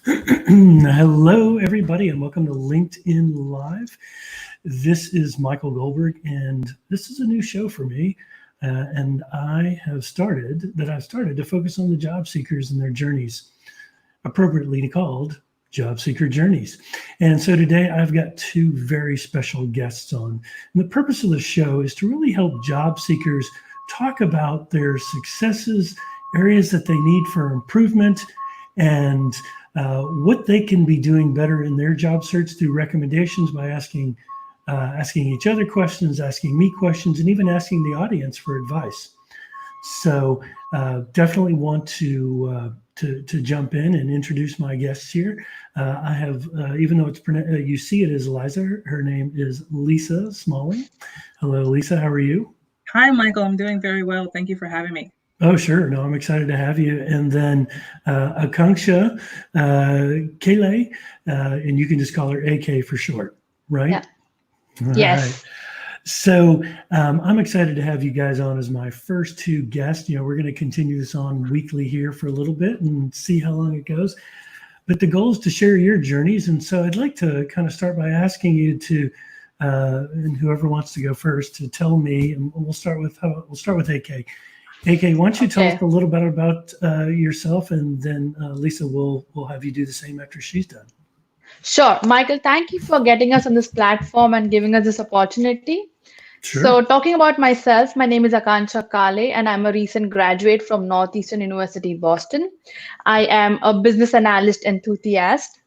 Hello, everybody, and welcome to LinkedIn Live. This is Michael Goldberg, and this is a new show for me. And I've started to focus on the job seekers and their journeys, appropriately called Job Seeker Journeys. And so today I've got two very special guests on. And the purpose of the show is to really help job seekers talk about their successes, areas that they need for improvement, and what they can be doing better in their job search through recommendations by asking each other questions, asking me questions, and even asking the audience for advice. So definitely want to jump in and introduce my guests here. I have, even though you see it as Eliza, her name is Lisa Smalling. Hello, Lisa. How are you? Hi, Michael. I'm doing very well. Thank you for having me. Oh, sure. No, I'm excited to have you. And then Akanksha Kele, and you can just call her AK for short, right? Yeah. All Yes. right. So I'm excited to have you guys on as my first two guests. We're going to continue this on weekly here for a little bit and see how long it goes. But the goal is to share your journeys. And so I'd like to kind of start by asking you to, and whoever wants to go first, to tell me, and we'll start with AK. AK, why don't you tell us a little bit about yourself, and then Lisa will have you do the same after she's done. Sure. Michael, thank you for getting us on this platform and giving us this opportunity. Sure. So talking about myself, my name is Akanksha Kale, and I'm a recent graduate from Northeastern University, Boston. I am a business analyst enthusiast.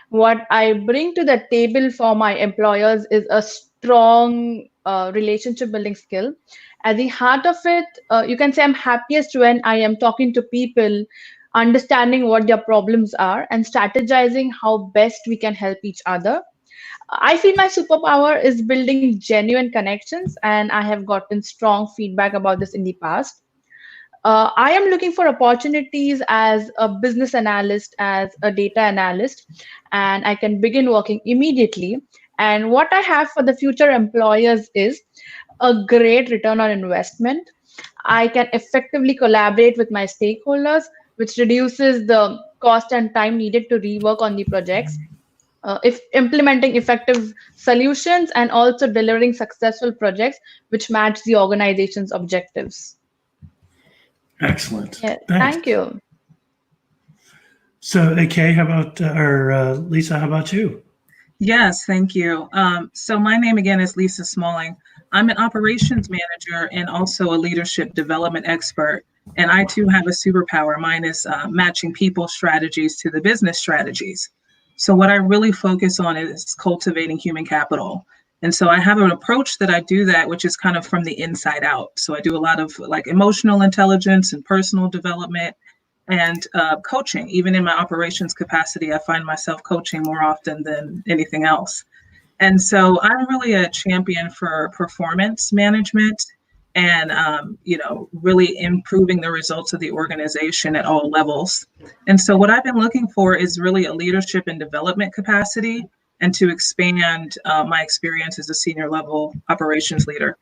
What I bring to the table for my employers is a strong relationship building skill. At the heart of it, you can say I'm happiest when I am talking to people, understanding what their problems are, and strategizing how best we can help each other. I feel my superpower is building genuine connections, and I have gotten strong feedback about this in the past. I am looking for opportunities as a business analyst, as a data analyst, and I can begin working immediately. And what I have for the future employers is a great return on investment. I can effectively collaborate with my stakeholders, which reduces the cost and time needed to rework on the projects. If implementing effective solutions and also delivering successful projects which match the organization's objectives. Excellent. Yeah, Thanks. thank you. So, AK, how about, Lisa, how about you? Yes, thank you. So my name again is Lisa Smalling. I'm an operations manager and also a leadership development expert. And I too have a superpower. Mine is matching people strategies to the business strategies. So what I really focus on is cultivating human capital. And so I have an approach that I do that, which is kind of from the inside out. So I do a lot of like emotional intelligence and personal development and coaching. Even in my operations capacity, I find myself coaching more often than anything else. And so I'm really a champion for performance management and, really improving the results of the organization at all levels. And so what I've been looking for is really a leadership and development capacity and to expand my experience as a senior level operations leader.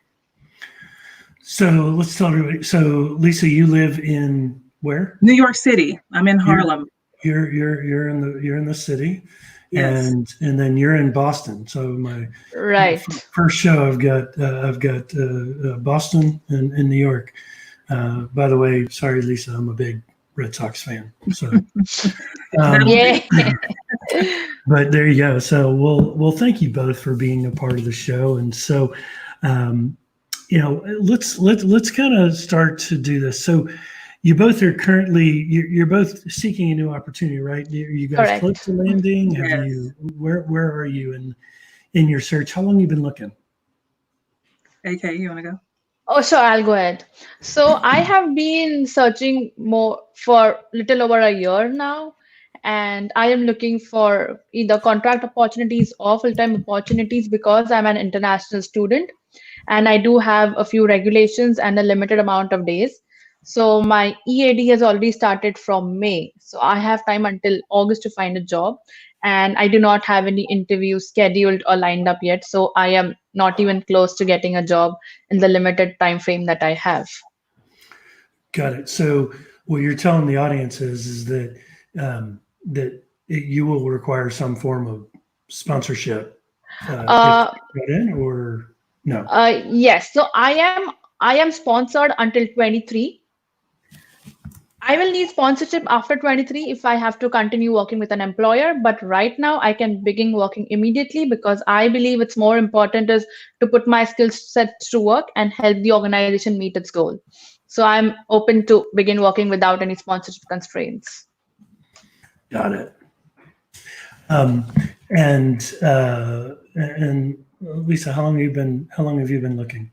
So let's tell everybody. So Lisa, you live in where? New York City. I'm in Harlem. You're in the city. Yes. And then you're in Boston. So my Right. first show, I've got Boston and New York. By the way, sorry, Lisa, I'm a big Red Sox fan. So, Yeah. but there you go. So we'll thank you both for being a part of the show. And so, let's kind of start to do this. So, you both are currently you're both seeking a new opportunity, right? Are you guys Correct. close to landing? Yes. Have you where are you in your search? How long have you been looking? AK, you want to go? Oh, sure, I'll go ahead. So I have been searching more for little over a year now, and I am looking for either contract opportunities or full-time opportunities because I'm an international student and I do have a few regulations and a limited amount of days. So my EAD has already started from May. So I have time until August to find a job. And I do not have any interviews scheduled or lined up yet. So I am not even close to getting a job in the limited time frame that I have. Got it. So what you're telling the audience is that that you will require some form of sponsorship Uh, if you get in, or no? yes. So I am sponsored until 23. I will need sponsorship after 23 if I have to continue working with an employer. But right now, I can begin working immediately because I believe it's more important is to put my skill sets to work and help the organization meet its goal. So I'm open to begin working without any sponsorship constraints. Got it. Um, and Lisa, how long have you been looking?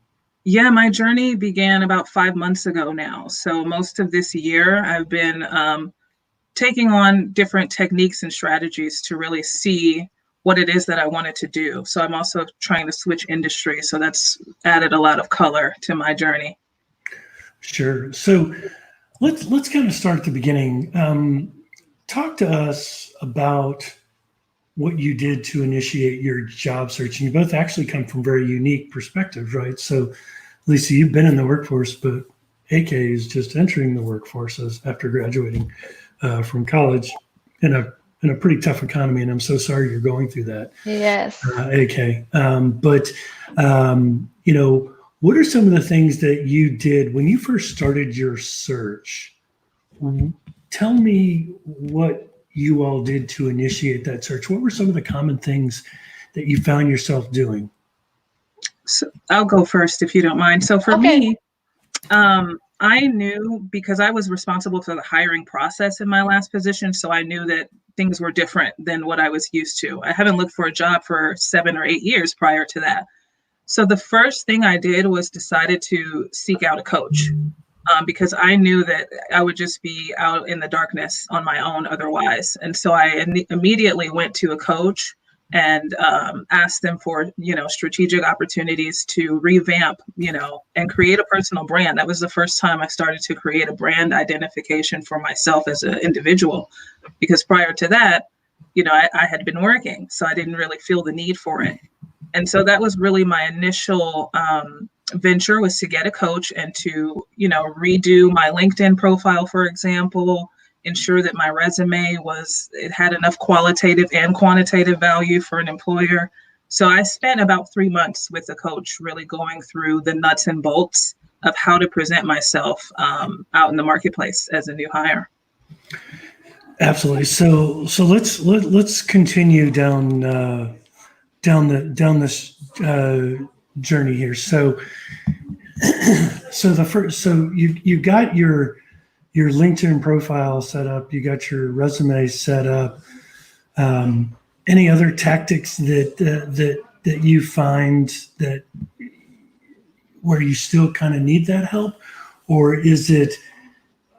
Yeah, my journey began about 5 months ago now. So most of this year, I've been taking on different techniques and strategies to really see what it is that I wanted to do. So I'm also trying to switch industry. So that's added a lot of color to my journey. Sure. So let's kind of start at the beginning. Talk to us about what you did to initiate your job search. And you both actually come from very unique perspectives, right? So, Lisa, you've been in the workforce, but AK is just entering the workforce after graduating from college in a pretty tough economy. And I'm so sorry you're going through that, Yes. AK. But what are some of the things that you did when you first started your search? Tell me what you all did to initiate that search. What were some of the common things that you found yourself doing? So I'll go first if you don't mind. So for me, I knew because I was responsible for the hiring process in my last position. So I knew that things were different than what I was used to. I haven't looked for a job for 7 or 8 years prior to that. So the first thing I did was decided to seek out a coach. Because I knew that I would just be out in the darkness on my own otherwise. And so I immediately went to a coach and asked them for, strategic opportunities to revamp, and create a personal brand. That was the first time I started to create a brand identification for myself as an individual, because prior to that, I had been working, so I didn't really feel the need for it. And so that was really my initial venture, was to get a coach and to, redo my LinkedIn profile, for example, ensure that my resume it had enough qualitative and quantitative value for an employer. So I spent about 3 months with a coach, really going through the nuts and bolts of how to present myself out in the marketplace as a new hire. Absolutely. So let's continue down this journey here. So you got your LinkedIn profile set up, you got your resume set up. Any other tactics that you find that where you still kind of need that help, or is it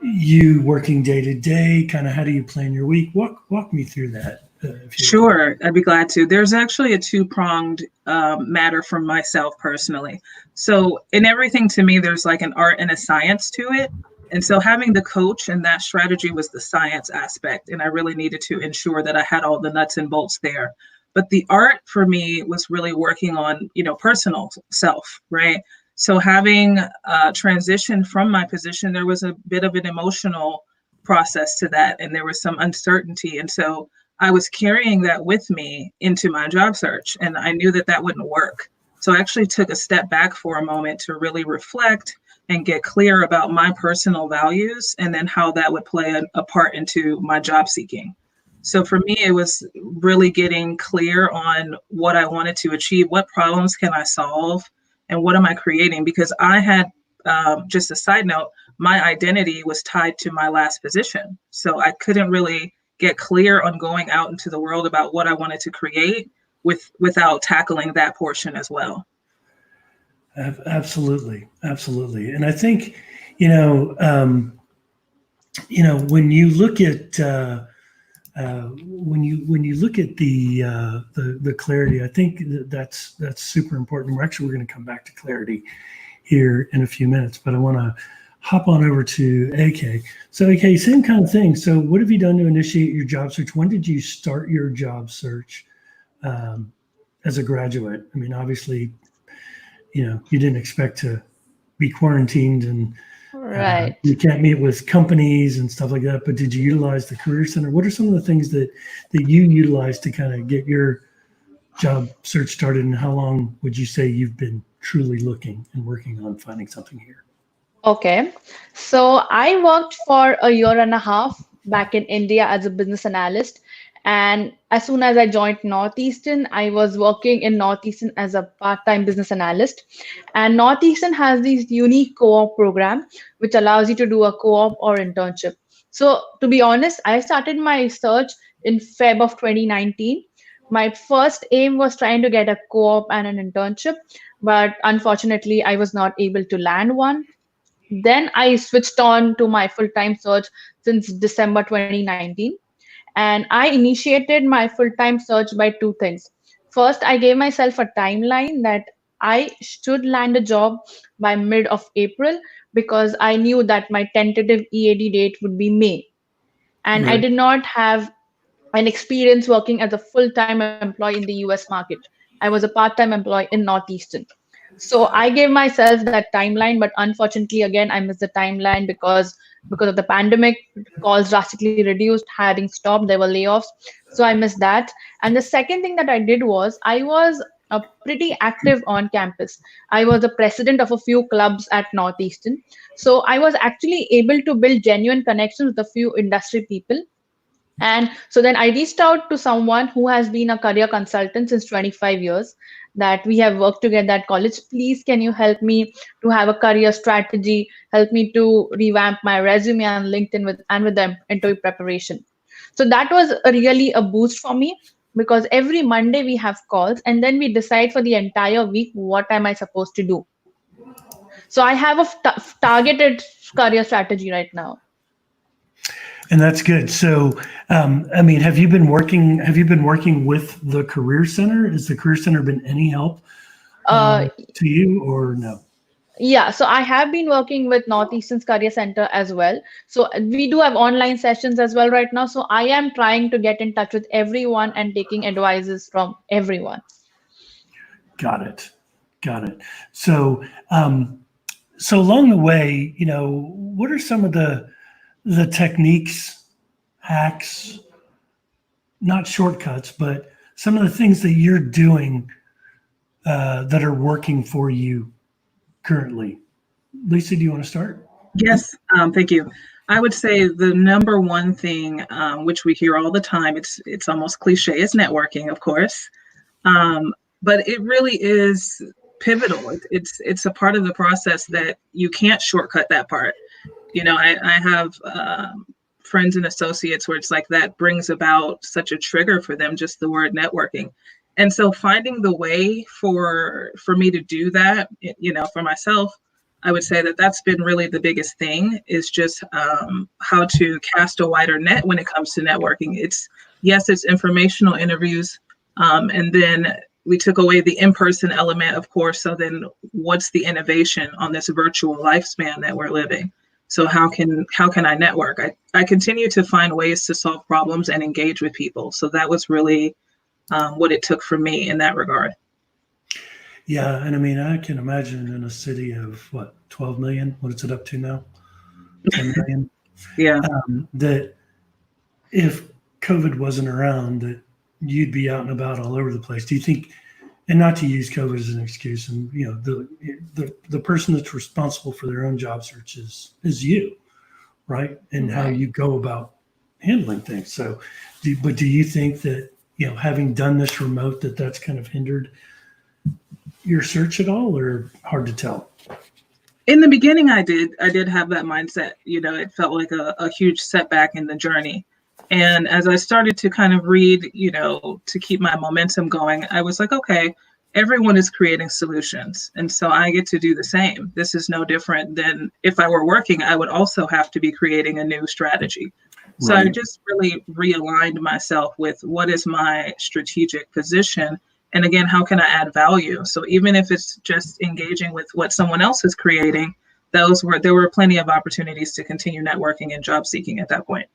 you working day to day? Kind of how do you plan your week? Walk me through that. Sure, I'd be glad to. There's actually a two-pronged matter for myself personally. So in everything, to me, there's like an art and a science to it. And so having the coach and that strategy was the science aspect. And I really needed to ensure that I had all the nuts and bolts there. But the art for me was really working on, personal self, right? So having transitioned from my position, there was a bit of an emotional process to that. And there was some uncertainty. And so I was carrying that with me into my job search, and I knew that wouldn't work. So I actually took a step back for a moment to really reflect and get clear about my personal values and then how that would play a part into my job seeking. So for me, it was really getting clear on what I wanted to achieve, what problems can I solve, and what am I creating? Because I had, just a side note, my identity was tied to my last position. So I couldn't really get clear on going out into the world about what I wanted to create without tackling that portion as well. Absolutely. And I think, when you look at when you look at the clarity, I think that's super important. We're going to come back to clarity here in a few minutes, but I want to hop on over to AK. So AK, same kind of thing. So what have you done to initiate your job search? When did you start your job search as a graduate? I mean, obviously, you didn't expect to be quarantined and Right. You can't meet with companies and stuff like that, but did you utilize the Career Center? What are some of the things that you utilize to kind of get your job search started, and how long would you say you've been truly looking and working on finding something here? Okay. So I worked for a year and a half back in India as a business analyst. And as soon as I joined Northeastern, I was working in Northeastern as a part-time business analyst. And Northeastern has this unique co-op program, which allows you to do a co-op or internship. So to be honest, I started my search in Feb of 2019. My first aim was trying to get a co-op and an internship, but unfortunately, I was not able to land one. Then I switched on to my full-time search since December 2019. And I initiated my full-time search by two things. First, I gave myself a timeline that I should land a job by mid of April because I knew that my tentative EAD date would be May. And I Right. did not have an experience working as a full-time employee in the US market. I was a part-time employee in Northeastern. So I gave myself that timeline, but unfortunately, again, I missed the timeline because of the pandemic. Calls drastically reduced, hiring stopped, there were layoffs. So I missed that. And the second thing that I did was I was pretty active on campus. I was the president of a few clubs at Northeastern. So I was actually able to build genuine connections with a few industry people. And so then I reached out to someone who has been a career consultant since 25 years that we have worked together at college. Please, can you help me to have a career strategy, help me to revamp my resume and LinkedIn with the interview preparation. So that was really a boost for me because every Monday we have calls and then we decide for the entire week, what am I supposed to do? So I have a targeted career strategy right now. And that's good. So, I mean, have you been working with the Career Center? Has the Career Center been any help to you, or no? Yeah, so I have been working with Northeastern's Career Center as well. So we do have online sessions as well right now. So I am trying to get in touch with everyone and taking advices from everyone. Got it. So, so along the way, what are some of the techniques, hacks, not shortcuts, but some of the things that you're doing that are working for you currently? Lisa, do you want to start? Yes, thank you. I would say the number one thing, which we hear all the time, it's almost cliche, is networking, of course. But it really is pivotal. It's a part of the process that you can't shortcut that part. I have friends and associates where it's like that brings about such a trigger for them, just the word networking. And so finding the way for me to do that, for myself, I would say that that's been really the biggest thing, is just how to cast a wider net when it comes to networking. It's informational interviews. And then we took away the in-person element, of course. So then what's the innovation on this virtual lifespan that we're living? So how can I network? I continue to find ways to solve problems and engage with people. So that was really what it took for me in that regard. Yeah, and I mean, I can imagine in a city of 12 million, what is it up to now? 10 million? Yeah. That if COVID wasn't around, that you'd be out and about all over the place. Do you think, and not to use COVID as an excuse, and the person that's responsible for their own job search is you, right? And how you go about handling things. So, do you think that, having done this remote, that's kind of hindered your search at all, or hard to tell? In the beginning, I did have that mindset. It felt like a huge setback in the journey. And as I started to kind of read, to keep my momentum going, I was like, okay, everyone is creating solutions. And so I get to do the same. This is no different than if I were working, I would also have to be creating a new strategy. So I just really realigned myself with what is my strategic position. And again, how can I add value? So even if it's just engaging with what someone else is creating, there were plenty of opportunities to continue networking and job seeking at that point.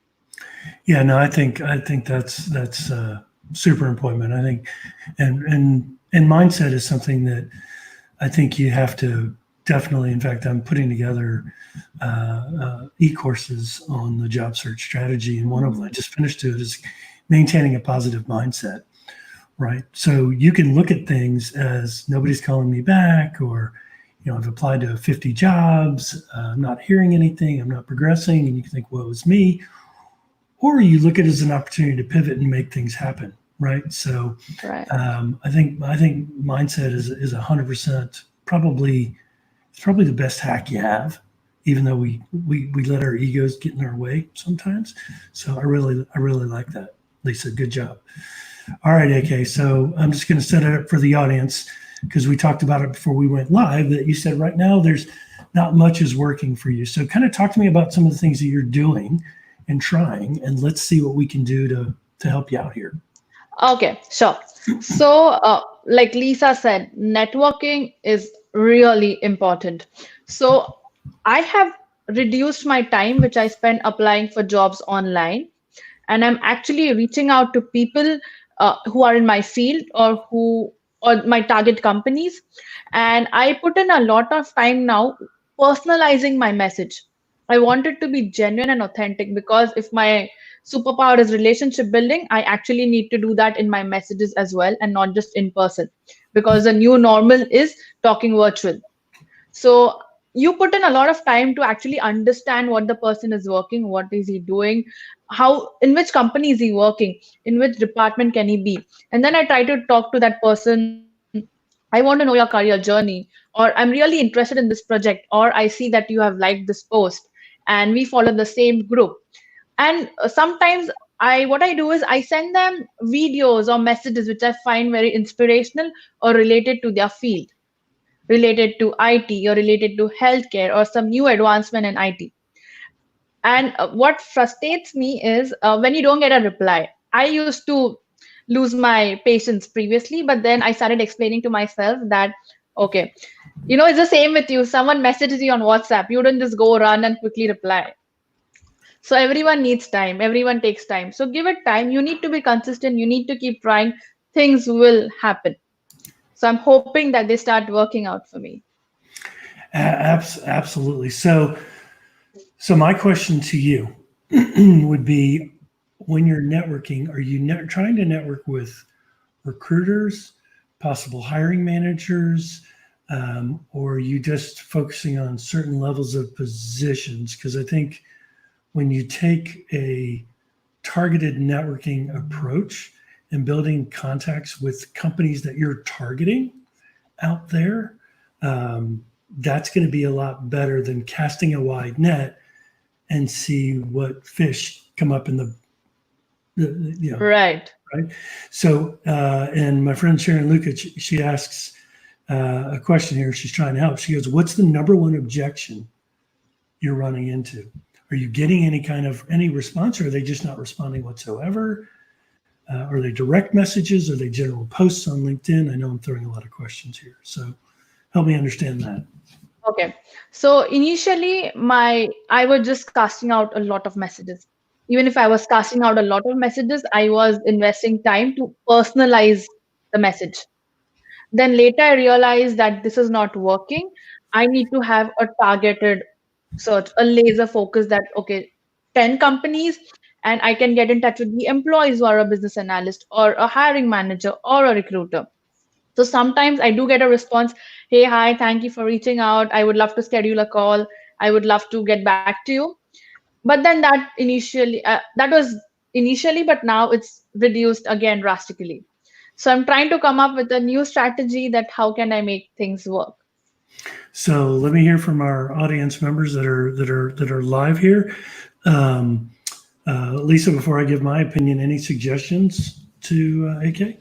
Yeah, no, I think that's super important. I think, and mindset is something that I think you have to definitely. In fact, I'm putting together e-courses on the job search strategy, and one of them I just finished it is maintaining a positive mindset. Right. So you can look at things as nobody's calling me back, or, I've applied to 50 jobs, I'm not hearing anything, I'm not progressing, and you can think, well, it's me. Or you look at it as an opportunity to pivot and make things happen. Right. So Right. I think mindset is 100% probably the best hack you have, even though we let our egos get in our way sometimes. So I really like that. Lisa, good job. All right, AK. So I'm just going to set it up for the audience, because we talked about it before we went live, that you said right now there's not much is working for you. So kind of talk to me about some of the things that you're doing and trying, and let's see what we can do to help you out here. Okay, sure. So, like Lisa said, networking is really important. So, I have reduced my time, which I spend applying for jobs online, and I'm actually reaching out to people who are in my field or my target companies, and I put in a lot of time now personalizing my message. I want it to be genuine and authentic, because if my superpower is relationship building, I actually need to do that in my messages as well, and not just in person, because the new normal is talking virtual. So you put in a lot of time to actually understand what the person is working, what is he doing, in which company is he working, in which department can he be. And then I try to talk to that person. I want to know your career journey, or I'm really interested in this project, or I see that you have liked this post and we follow the same group. And sometimes what I do is I send them videos or messages which I find very inspirational or related to their field, related to IT or related to healthcare or some new advancement in IT. And what frustrates me is when you don't get a reply. I used to lose my patience previously, but then I started explaining to myself that, okay, it's the same with you. Someone messages you on WhatsApp, you don't just go run and quickly reply. So everyone needs time, everyone takes time. So give it time. You need to be consistent, you need to keep trying. Things will happen. So I'm hoping that they start working out for me. Absolutely. So my question to you would be, when you're networking, are you trying to network with recruiters, possible hiring managers, or are you just focusing on certain levels of positions? Because I think when you take a targeted networking approach and building contacts with companies that you're targeting out there, that's going to be a lot better than casting a wide net and see what fish come up in the Right. So, and my friend Sharon Luka, she asks a question here. She's trying to help. She goes, what's the number one objection you're running into? Are you getting any response, or are they just not responding whatsoever? Are they direct messages? Are they general posts on LinkedIn? I know I'm throwing a lot of questions here, so help me understand that. Okay. So initially, I was just casting out a lot of messages. Even if I was casting out a lot of messages, I was investing time to personalize the message. Then later I realized that this is not working. I need to have a targeted search, a laser focus that, okay, 10 companies, and I can get in touch with the employees who are a business analyst or a hiring manager or a recruiter. So sometimes I do get a response, hey, hi, thank you for reaching out. I would love to schedule a call. I would love to get back to you. But then that was initially, but now it's reduced again drastically. So I'm trying to come up with a new strategy that how can I make things work. So let me hear from our audience members that are live here. Lisa, before I give my opinion, any suggestions to AK?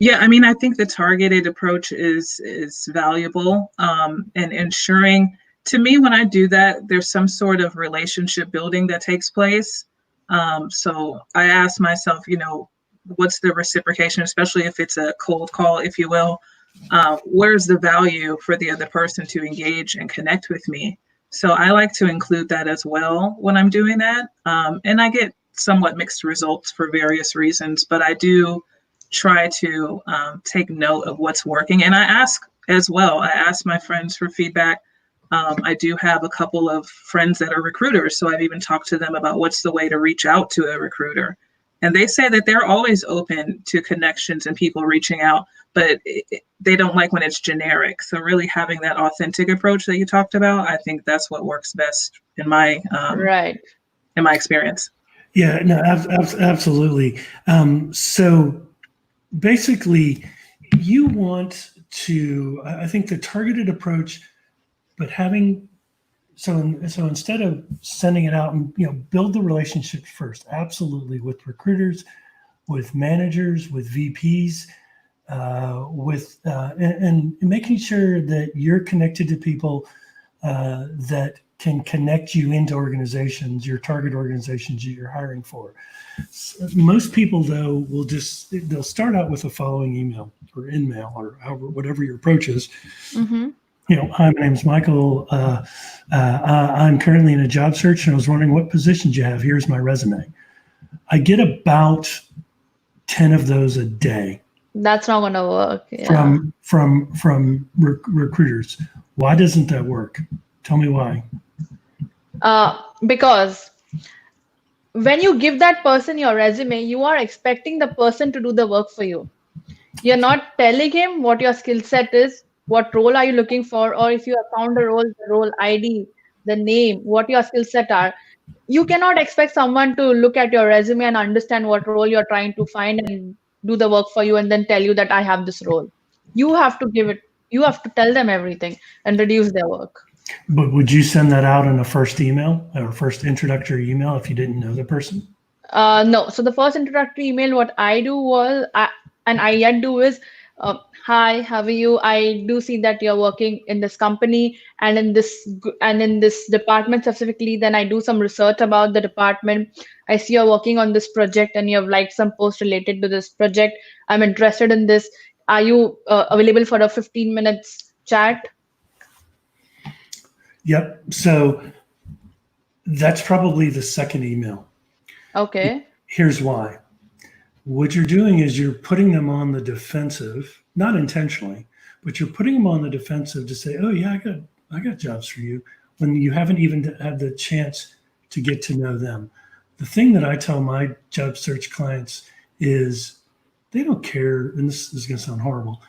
Yeah, I mean, I think the targeted approach is valuable, and ensuring, to me, when I do that, there's some sort of relationship building that takes place. So I ask myself, what's the reciprocation, especially if it's a cold call, if you will. Where's the value for the other person to engage and connect with me? So I like to include that as well when I'm doing that. And I get somewhat mixed results for various reasons, but I do try to take note of what's working. And I ask as well. I asked my friends for feedback. I do have a couple of friends that are recruiters, so I've even talked to them about what's the way to reach out to a recruiter. And they say that they're always open to connections and people reaching out, but they don't like when it's generic. So really having that authentic approach that you talked about, I think that's what works best in my Right. in my experience. Yeah, no, absolutely. So basically, you want to, I think, the targeted approach, but having so instead of sending it out and build the relationship first, absolutely, with recruiters, with managers, with VPs, and making sure that you're connected to people that can connect you into organizations, your target organizations that you're hiring for. Most people, though, they'll start out with the following email or in-mail or however, whatever your approach is. Mm-hmm. Hi, my name is Michael. I'm currently in a job search and I was wondering what positions you have. Here's my resume. I get about 10 of those a day. That's not gonna work. Yeah. From recruiters. Why doesn't that work? Tell me why. Because when you give that person your resume, you are expecting the person to do the work for you. You're not telling him what your skill set is, what role are you looking for, or if you have found a role, the role ID, the name, what your skill set are. You cannot expect someone to look at your resume and understand what role you're trying to find and do the work for you and then tell you that I have this role. You have to tell them everything and reduce their work. But would you send that out in a first email or first introductory email if you didn't know the person? No. So the first introductory email, what I do was, I yet do is, hi, how are you? I do see that you're working in this company and in this department specifically. Then I do some research about the department. I see you're working on this project and you have liked some post related to this project. I'm interested in this. Are you available for a 15 minutes chat? Yep. So that's probably the second email. Okay. Here's why. What you're doing is you're putting them on the defensive, not intentionally, but you're putting them on the defensive to say, oh yeah, I got jobs for you, when you haven't even had the chance to get to know them. The thing that I tell my job search clients is they don't care, and this is going to sound horrible,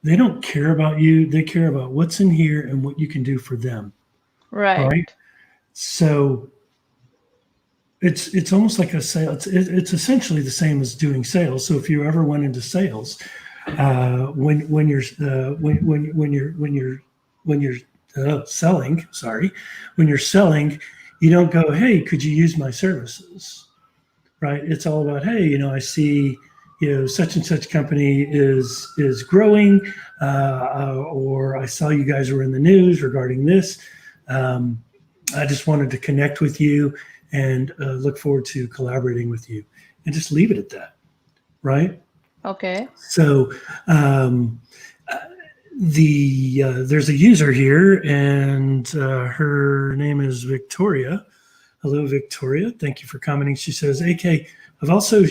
they don't care about you. They care about what's in here and what you can do for them. Right. So it's almost like a sale. It's essentially the same as doing sales. So if you ever went into sales, when you're selling, you don't go, hey, could you use my services? Right? It's all about, hey, I see, such and such company is growing, or I saw you guys were in the news regarding this. I just wanted to connect with you and look forward to collaborating with you, and just leave it at that, right? Okay. So there's a user here, and her name is Victoria. Hello, Victoria. Thank you for commenting. She says, AK, I've also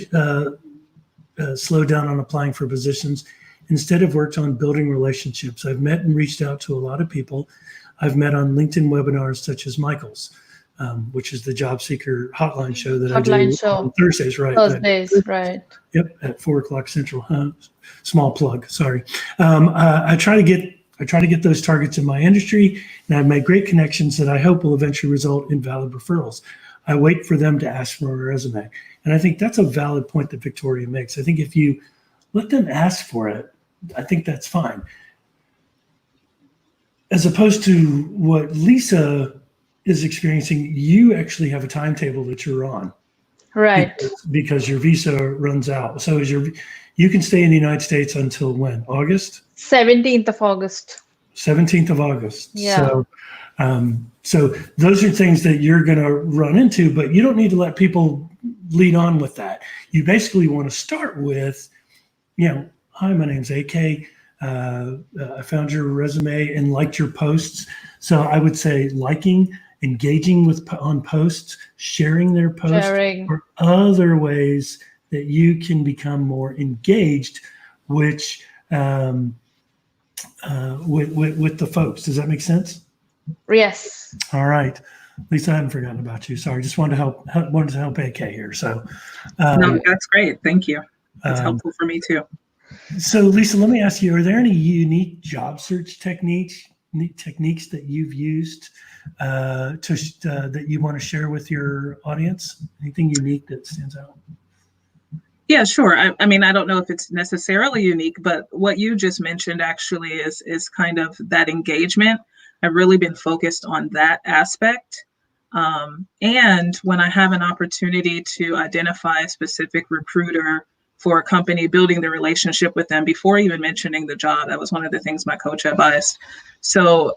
slowed down on applying for positions. Instead, I've worked on building relationships. I've met and reached out to a lot of people. I've met on LinkedIn webinars such as Michael's, which is the job seeker hotline show that I do on Thursdays, right? Thursdays, right. Yep, at 4:00 Central. Small plug, sorry. I try to get those targets in my industry, and I've made great connections that I hope will eventually result in valid referrals. I wait for them to ask for a resume. And I think that's a valid point that Victoria makes. I think if you let them ask for it, I think that's fine. As opposed to what Lisa is experiencing, you actually have a timetable that you're on. Right. Because your visa runs out. So you can stay in the United States until when? August? 17th of August. 17th of August. Yeah. So those are things that you're going to run into, but you don't need to let people lead on with that. You basically want to start with, hi, my name's AK. I found your resume and liked your posts. So I would say liking, engaging on posts, sharing their posts, or other ways that you can become more engaged, which with the folks. Does that make sense? Yes. All right. Lisa, I haven't forgotten about you. Sorry, just wanted to help AK here. So, No, that's great. Thank you. That's um, helpful for me too. So, Lisa, let me ask you: are there any unique job search techniques that you've used that you want to share with your audience? Anything unique that stands out? Yeah, sure. I mean, I don't know if it's necessarily unique, but what you just mentioned actually is kind of that engagement. I've really been focused on that aspect. And when I have an opportunity to identify a specific recruiter for a company, building the relationship with them before even mentioning the job, that was one of the things my coach advised. So,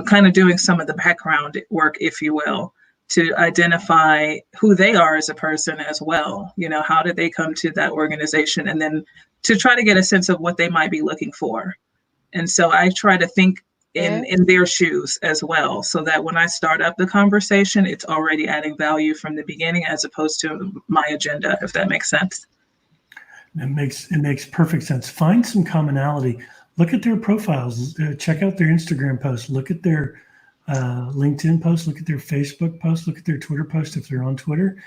kind of doing some of the background work, if you will, to identify who they are as a person as well. How did they come to that organization? And then to try to get a sense of what they might be looking for. And so I try to think in their shoes as well, so that when I start up the conversation, it's already adding value from the beginning as opposed to my agenda, if that makes sense. It makes perfect sense. Find some commonality. Look at their profiles. Check out their Instagram posts. Look at their LinkedIn posts. Look at their Facebook posts. Look at their Twitter posts if they're on Twitter.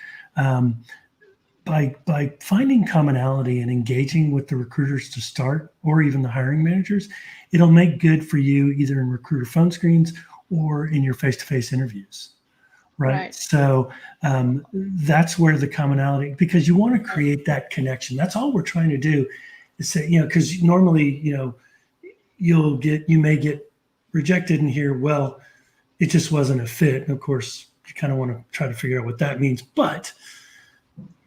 By finding commonality and engaging with the recruiters to start, or even the hiring managers, it'll make good for you either in recruiter phone screens or in your face-to-face interviews. Right. So that's where the commonality, because you want to create that connection. That's all we're trying to do is say, because normally, you may get rejected and hear, well, it just wasn't a fit. And of course, you kind of want to try to figure out what that means. But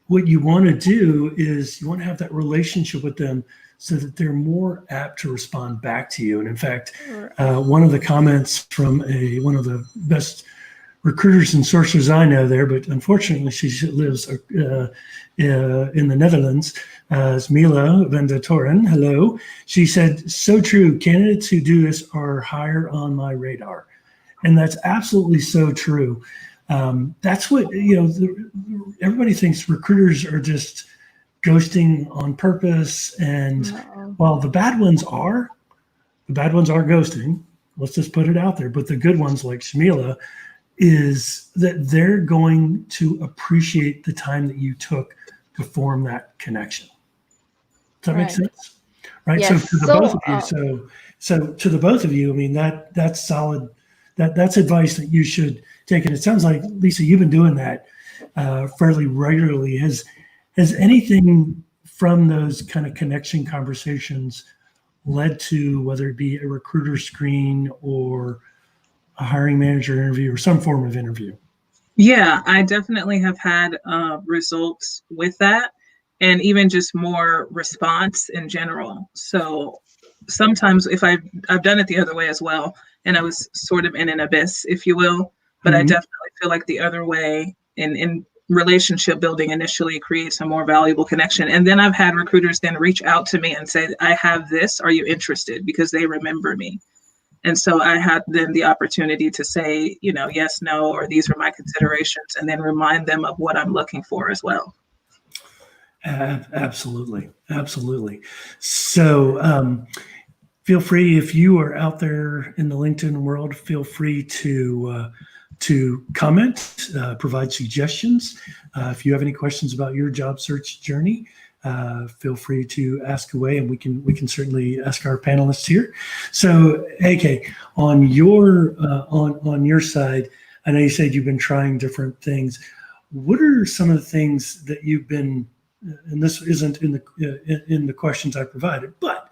what you want to do is you want to have that relationship with them so that they're more apt to respond back to you. And in fact, one of the comments from one of the best recruiters and sourcers I know there, but unfortunately she lives in the Netherlands, is Mila van der Toren. Hello. She said, so true. Candidates who do this are higher on my radar. And that's absolutely so true. That's what, everybody thinks recruiters are just ghosting on purpose. And while the bad ones are ghosting, let's just put it out there. But the good ones like Shamila is that they're going to appreciate the time that you took to form that connection. Does that make sense? Right. Yes. So to the both of you, so to the both of you, I mean, that's solid. That's advice that you should take. And it sounds like, Lisa, you've been doing that fairly regularly. Has anything from those kind of connection conversations led to, whether it be a recruiter screen or a hiring manager interview or some form of interview? Yeah, I definitely have had results with that, and even just more response in general. So sometimes if I've done it the other way as well, and I was sort of in an abyss, if you will, but I definitely feel like the other way in relationship building initially creates a more valuable connection. And then I've had recruiters then reach out to me and say, I have this, are you interested? Because they remember me. And so I had then the opportunity to say, yes, no, or these are my considerations, and then remind them of what I'm looking for as well. Absolutely. Absolutely. So feel free, if you are out there in the LinkedIn world, feel free to comment, provide suggestions. If you have any questions about your job search journey, feel free to ask away, and we can certainly ask our panelists here. So, AK, on your side, I know you said you've been trying different things. What are some of the things that you've been? And this isn't in the questions I provided, but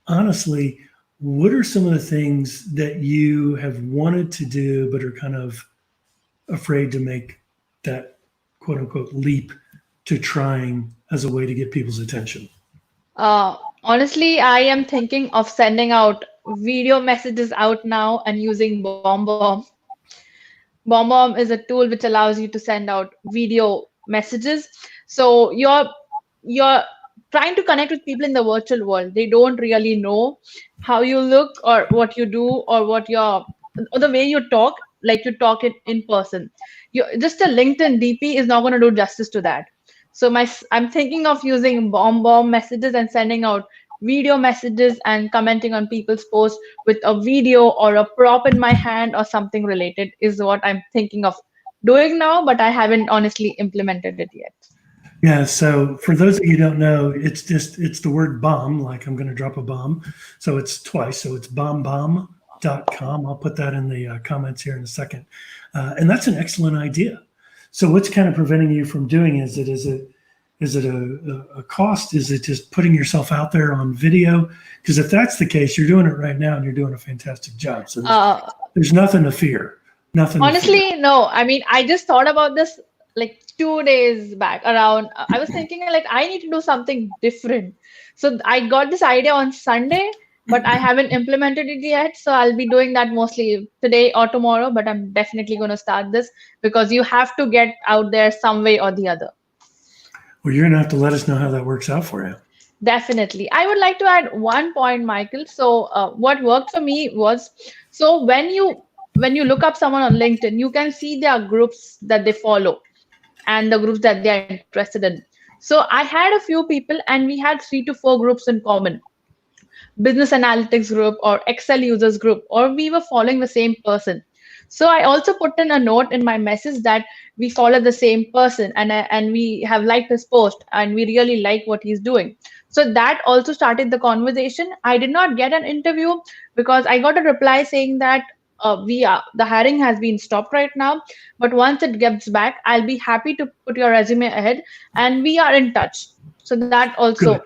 honestly, what are some of the things that you have wanted to do but are kind of afraid to make that quote unquote leap to trying as a way to get people's attention? Honestly, I am thinking of sending out video messages out now and using BombBomb. BombBomb is a tool which allows you to send out video messages. So you're trying to connect with people in the virtual world. They don't really know how you look or what you do or or the way you talk, like you talk it in person. Just a LinkedIn DP is not going to do justice to that. So I'm thinking of using BombBomb messages and sending out video messages and commenting on people's posts with a video or a prop in my hand or something related is what I'm thinking of doing now, but I haven't honestly implemented it yet. Yeah, so for those of you who don't know, it's the word bomb, like I'm going to drop a bomb. So it's twice. So it's bombbomb.com. I'll put that in the comments here in a second. And that's an excellent idea. So what's kind of preventing you from doing is it a cost? Is it just putting yourself out there on video? Because if that's the case, you're doing it right now and you're doing a fantastic job. So there's nothing to fear. Nothing. Honestly, no. I mean, I just thought about this like 2 days back around. I was thinking like I need to do something different. So I got this idea on Sunday, but I haven't implemented it yet. So I'll be doing that mostly today or tomorrow, but I'm definitely going to start this because you have to get out there some way or the other. Well, you're going to have to let us know how that works out for you. Definitely. I would like to add one point, Michael. So what worked for me was, so when you look up someone on LinkedIn, you can see their groups that they follow and the groups that they are interested in. So I had a few people and we had 3 to 4 groups in common. Business analytics group or Excel users group, or we were following the same person. So I also put in a note in my message that we follow the same person and we have liked his post and we really like what he's doing. So that also started the conversation. I did not get an interview because I got a reply saying that the hiring has been stopped right now, but once it gets back, I'll be happy to put your resume ahead and we are in touch. So that also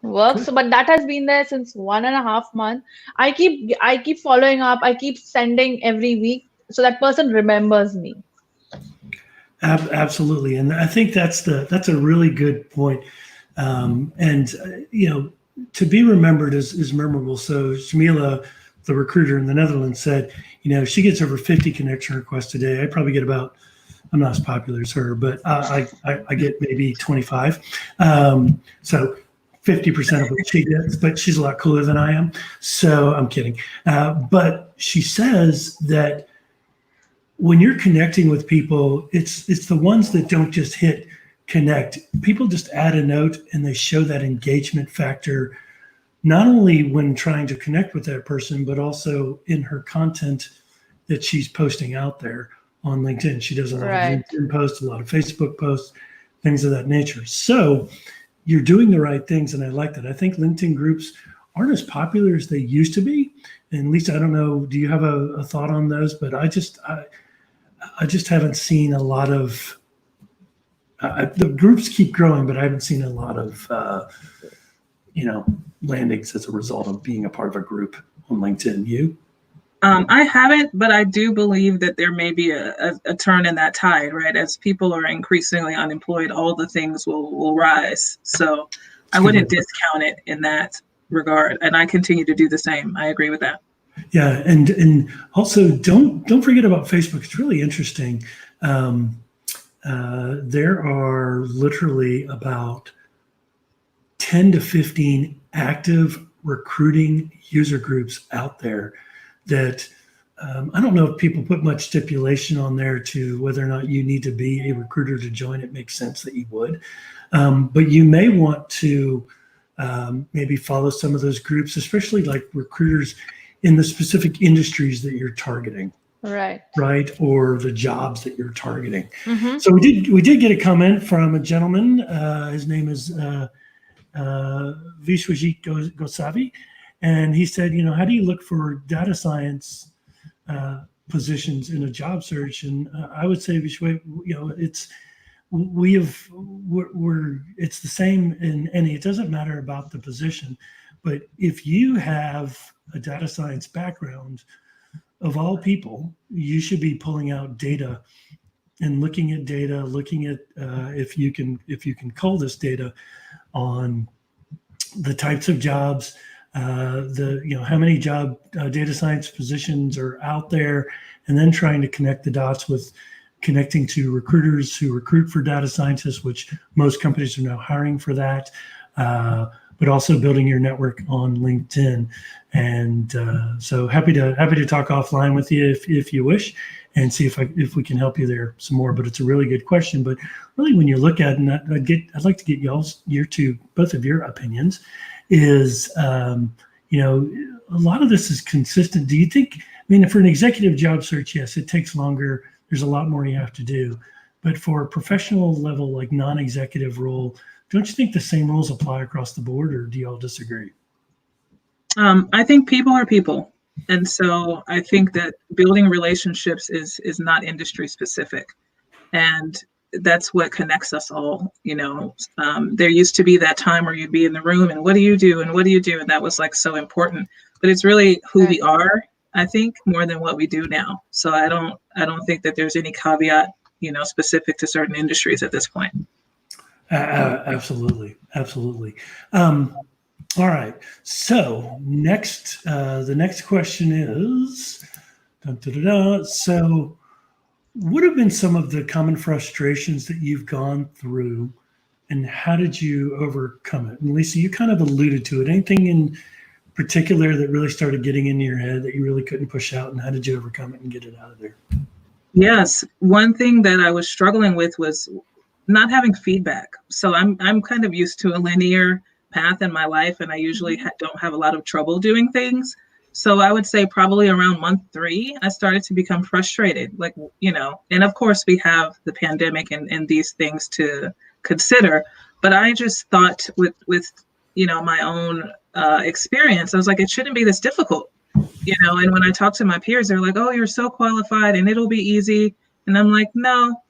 works. But that has been there since 1.5 months. I keep following up. I keep sending every week so that person remembers me. Absolutely, and I think that's a really good point. To be remembered is memorable. So Shamila, the recruiter in the Netherlands, said, she gets over 50 connection requests a day. I probably get about, I'm not as popular as her, but I get maybe 25. So 50% of what she gets, but she's a lot cooler than I am. So I'm kidding. But she says that when you're connecting with people, it's the ones that don't just hit connect. People just add a note and they show that engagement factor, not only when trying to connect with that person, but also in her content that she's posting out there on LinkedIn. She does a lot of LinkedIn posts, a lot of Facebook posts, things of that nature. So you're doing the right things, and I like that. I think LinkedIn groups aren't as popular as they used to be. And Lisa, I don't know, do you have a thought on those? But I just haven't seen a lot of, the groups keep growing, but I haven't seen a lot of, landings as a result of being a part of a group on LinkedIn. You? I haven't, but I do believe that there may be a turn in that tide, right? As people are increasingly unemployed, all the things will rise. So I wouldn't discount it in that regard. And I continue to do the same. I agree with that. Yeah. And also don't forget about Facebook. It's really interesting. There are literally about 10 to 15 active recruiting user groups out there that I don't know if people put much stipulation on there to whether or not you need to be a recruiter to join. It makes sense that you would, but you may want to maybe follow some of those groups, especially like recruiters in the specific industries that you're targeting. Right, or the jobs that you're targeting. Mm-hmm. So we did get a comment from a gentleman. His name is Vishwajit Gosavi, and he said, how do you look for data science positions in a job search? And I would say, Vishwa, it's the same in any. It doesn't matter about the position, but if you have a data science background, of all people, you should be pulling out data and looking at data, looking at if you can cull this data on the types of jobs, how many job data science positions are out there, and then trying to connect the dots with connecting to recruiters who recruit for data scientists, which most companies are now hiring for that. but also building your network on LinkedIn. And so happy to talk offline with you if you wish, and see if we can help you there some more. But it's a really good question. But really, when you look at it, and I'd like to get both of your opinions. Is a lot of this is consistent. Do you think? I mean, for an executive job search, yes, it takes longer. There's a lot more you have to do. But for a professional level, like non-executive role, don't you think the same rules apply across the board, or do you all disagree? I think people are people. And so I think that building relationships is not industry specific. And that's what connects us all. There used to be that time where you'd be in the room and what do you do? And what do you do? And that was like so important, but it's really who we are, I think, more than what we do now. So I don't think that there's any caveat, specific to certain industries at this point. Absolutely. All right. So the next question is, so what have been some of the common frustrations that you've gone through, and how did you overcome it? And Lisa, you kind of alluded to it. Anything in particular that really started getting into your head that you really couldn't push out, and how did you overcome it and get it out of there? Yes. One thing that I was struggling with was not having feedback. So I'm kind of used to a linear path in my life, and I usually don't have a lot of trouble doing things. So I would say probably around month 3, I started to become frustrated, and of course we have the pandemic and these things to consider. But I just thought with my own experience, I was like, it shouldn't be this difficult, and when I talk to my peers, they're like, oh, you're so qualified and it'll be easy. And I'm like, no,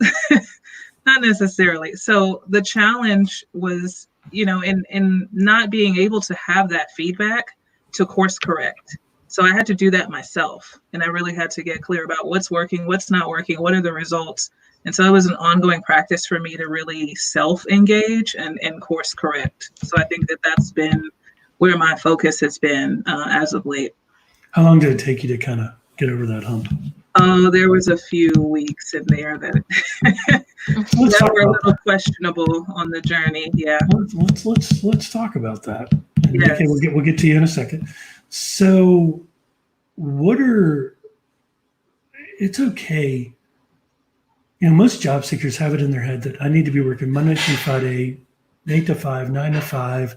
not necessarily. So the challenge was, in not being able to have that feedback to course correct. So I had to do that myself. And I really had to get clear about what's working, what's not working, what are the results. And so it was an ongoing practice for me to really self-engage and course correct. So I think that that's been where my focus has been as of late. How long did it take you to kind of get over that hump? Oh, there was a few weeks in there that, that were a little questionable on the journey. Yeah. Let's talk about that. And yes. Okay, we'll get to you in a second. So, it's okay. Most job seekers have it in their head that I need to be working Monday through Friday, 8 to 5, 9 to 5,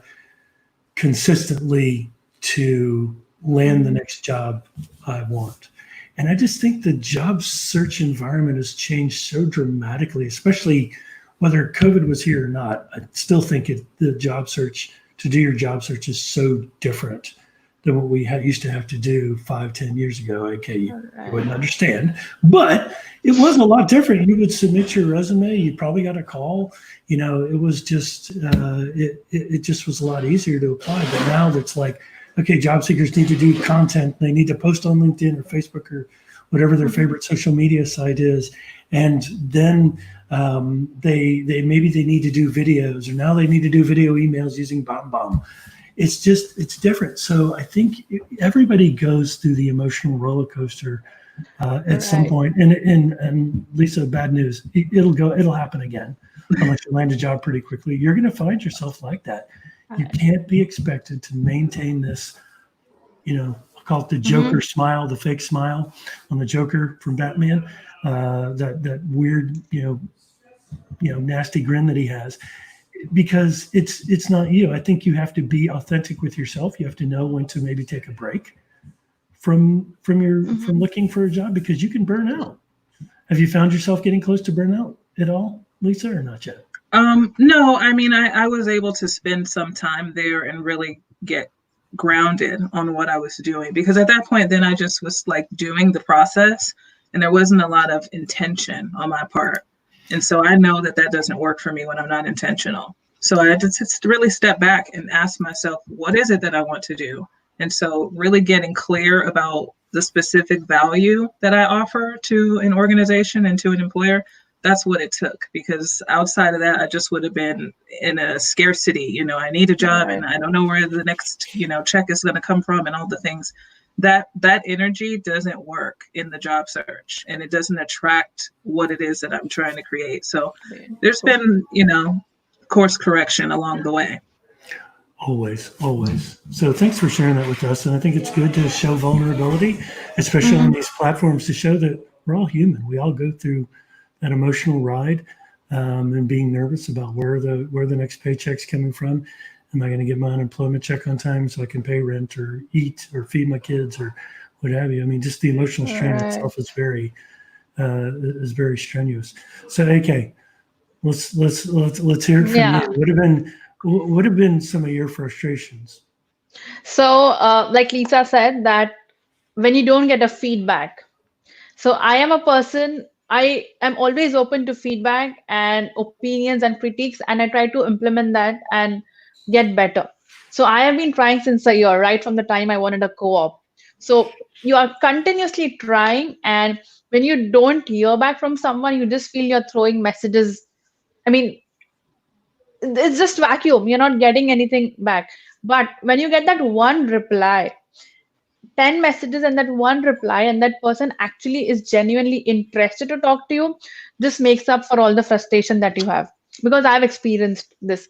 consistently to land the next job I want. And I just think the job search environment has changed so dramatically, especially whether COVID was here or not. I still think the job search, to do your job search, is so different than what we used to have to do 5-10 years ago. Okay, you wouldn't understand, but it was a lot different. You would submit your resume, you probably got a call. It was just it just was a lot easier to apply. But now it's like, okay, job seekers need to do content. They need to post on LinkedIn or Facebook or whatever their favorite social media site is. And then they need to do videos, or now they need to do video emails using BombBomb. It's different. So I think everybody goes through the emotional roller coaster at some point. And Lisa, bad news, it'll happen again unless you land a job pretty quickly. You're going to find yourself like that. You can't be expected to maintain this, I'll call it the Joker smile, the fake smile on the Joker from Batman, that weird, nasty grin that he has, because it's not you. I think you have to be authentic with yourself. You have to know when to maybe take a break from looking for a job, because you can burn out. Have you found yourself getting close to burnout at all, Lisa, or not yet? No, I mean, I was able to spend some time there and really get grounded on what I was doing, because at that point, then I just was like doing the process, and there wasn't a lot of intention on my part. And so I know that doesn't work for me when I'm not intentional. So I had to just really step back and ask myself, what is it that I want to do? And so really getting clear about the specific value that I offer to an organization and to an employer. That's what it took, because outside of that, I just would have been in a scarcity. I need a job and I don't know where the next, check is going to come from, and all the things. That energy doesn't work in the job search, and it doesn't attract what it is that I'm trying to create. So there's been, course correction along the way. Always, always. So thanks for sharing that with us. And I think it's good to show vulnerability, especially on these platforms, to show that we're all human. We all go through that emotional ride, and being nervous about where the next paycheck's coming from. Am I going to get my unemployment check on time so I can pay rent or eat or feed my kids or what have you? I mean, just the emotional strain Right. itself is very strenuous. So, AK, let's hear it from Yeah. you. What have been some of your frustrations? So, like Lisa said, that when you don't get a feedback, so I am a person, I am always open to feedback and opinions and critiques, and I try to implement that and get better. So I have been trying since a year, right from the time I wanted a co-op. So you are continuously trying, and when you don't hear back from someone, you just feel you're throwing messages. I mean, it's just vacuum. You're not getting anything back. But when you get that one reply, 10 messages and that one reply, and that person actually is genuinely interested to talk to you, this makes up for all the frustration that you have. Because I've experienced this.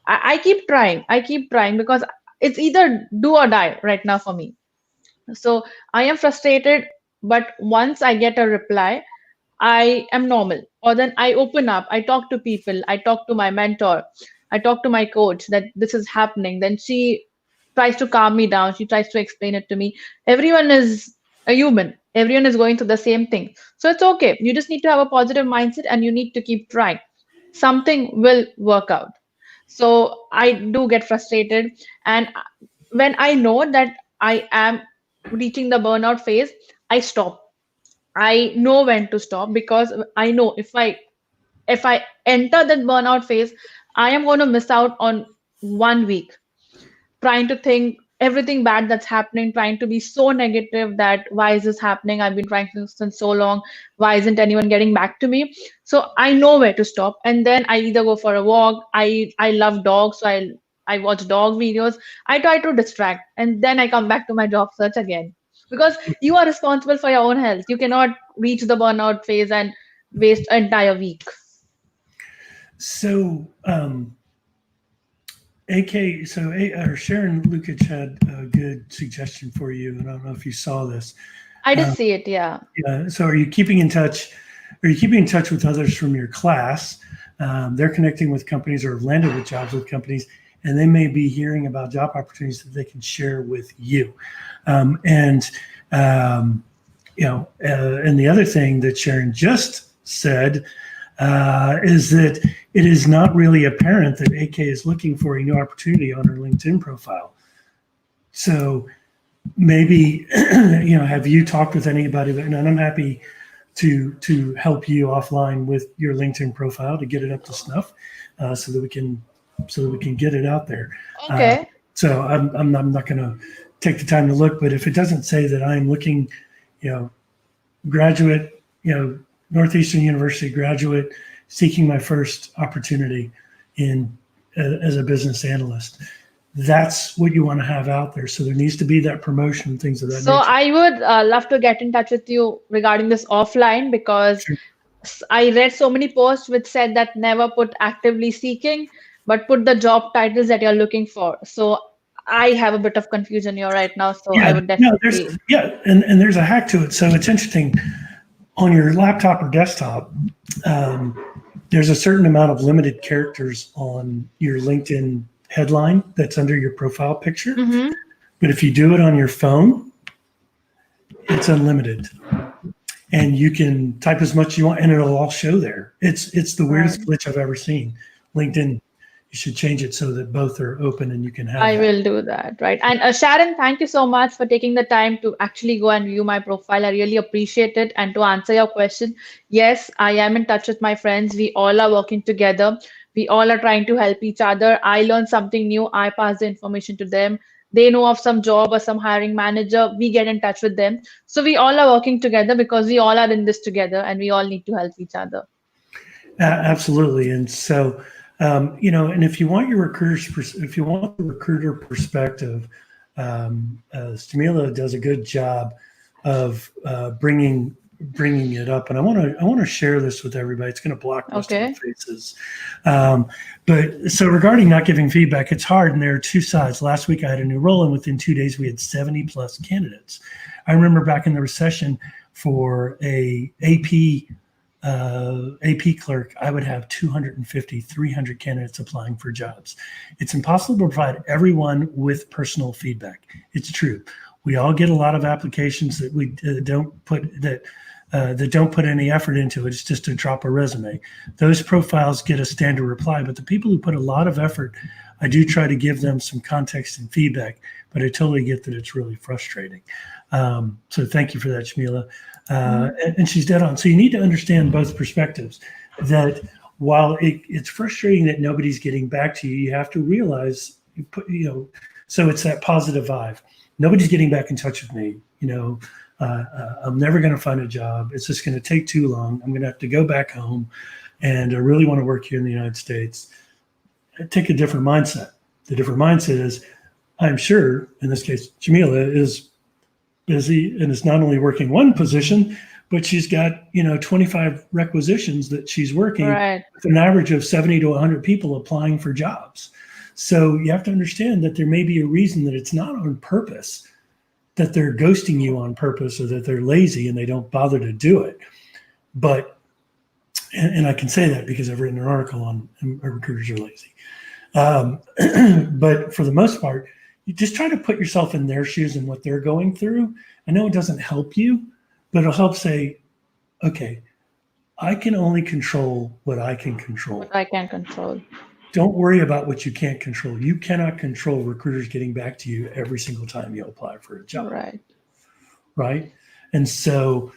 I keep trying. I keep trying because it's either do or die right now for me. So I am frustrated, but once I get a reply, I am normal. Or then I open up, I talk to people, I talk to my mentor, I talk to my coach that this is happening. Then she tries to calm me down, she tries to explain it to me. Everyone is a human, everyone is going through the same thing. So it's okay. You just need to have a positive mindset and you need to keep trying. Something will work out. So I do get frustrated. And when I know that I am reaching the burnout phase, I stop. I know when to stop because I know if I enter that burnout phase, I am going to miss out on 1 week trying to think everything bad that's happening, trying to be so negative that why is this happening? I've been trying to since so long. Why isn't anyone getting back to me? So I know where to stop, and then I either go for a walk. I love dogs, so I watch dog videos. I try to distract, and then I come back to my job search again because you are responsible for your own health. You cannot reach the burnout phase and waste an entire week. So, AK, Sharon Lukic had a good suggestion for you, and I don't know if you saw this. I did see it, yeah. Yeah. So, are you keeping in touch? Are you keeping in touch with others from your class? They're connecting with companies or have landed with jobs with companies, and they may be hearing about job opportunities that they can share with you. And the other thing that Sharon just said is that it is not really apparent that AK is looking for a new opportunity on her LinkedIn profile. So maybe, have you talked with anybody? And I'm happy to help you offline with your LinkedIn profile to get it up to snuff, so that we can get it out there. Okay. So I'm not going to take the time to look, but if it doesn't say that I'm looking, graduate, Northeastern University graduate, seeking my first opportunity as a business analyst, that's what you want to have out there. So there needs to be that promotion and things of that So nature. I would love to get in touch with you regarding this offline because Sure. I read so many posts which said that never put actively seeking, but put the job titles that you're looking for. So I have a bit of confusion here right now. So I would definitely. And there's a hack to it. So it's interesting. On your laptop or desktop, there's a certain amount of limited characters on your LinkedIn headline that's under your profile picture. Mhm. But if you do it on your phone, it's unlimited. And you can type as much as you want and it'll all show there. It's the weirdest glitch I've ever seen. LinkedIn, you should change it so that both are open and you can have I that. will do that, right? And Sharon, thank you so much for taking the time to actually go and view my profile. I really appreciate it. And to answer your question, yes, I am in touch with my friends. We all are working together. We all are trying to help each other. I learn something new. I pass the information to them. They know of some job or some hiring manager. We get in touch with them. So we all are working together because we all are in this together and we all need to help each other. Absolutely. And so, and if you want the recruiter perspective, Stimila does a good job of bringing bringing it up, and I want to share this with everybody. It's going to block most of the faces. But so regarding not giving feedback, it's hard, and there are two sides. Last week I had a new role, and within 2 days we had 70 plus candidates. I remember back in the recession for a AP clerk, I would have 250, 300 candidates applying for jobs. It's impossible to provide everyone with personal feedback. It's true. We all get a lot of applications that we don't put any effort into it. It's just to drop a resume. Those profiles get a standard reply, but the people who put a lot of effort, I do try to give them some context and feedback, but I totally get that it's really frustrating. So thank you for that, Shamila. And she's dead on. So you need to understand both perspectives, that while it's frustrating that nobody's getting back to you, you have to realize, so it's that positive vibe. Nobody's getting back in touch with me. I'm never going to find a job. It's just going to take too long. I'm going to have to go back home, and I really want to work here in the United States. Take a different mindset. The different mindset is, I'm sure, in this case, Jamila is busy and is not only working one position, but she's got 25 requisitions that she's working, right, with an average of 70 to 100 people applying for jobs. So you have to understand that there may be a reason that it's not on purpose, that they're ghosting you on purpose, or that they're lazy and they don't bother to do it. But, and I can say that because I've written an article on recruiters are lazy. But for the most part, you just try to put yourself in their shoes and what they're going through. I know it doesn't help you, but it'll help say, okay, I can only control what I can control. What I can control. Don't worry about what you can't control. You cannot control recruiters getting back to you every single time you apply for a job. Right. And so,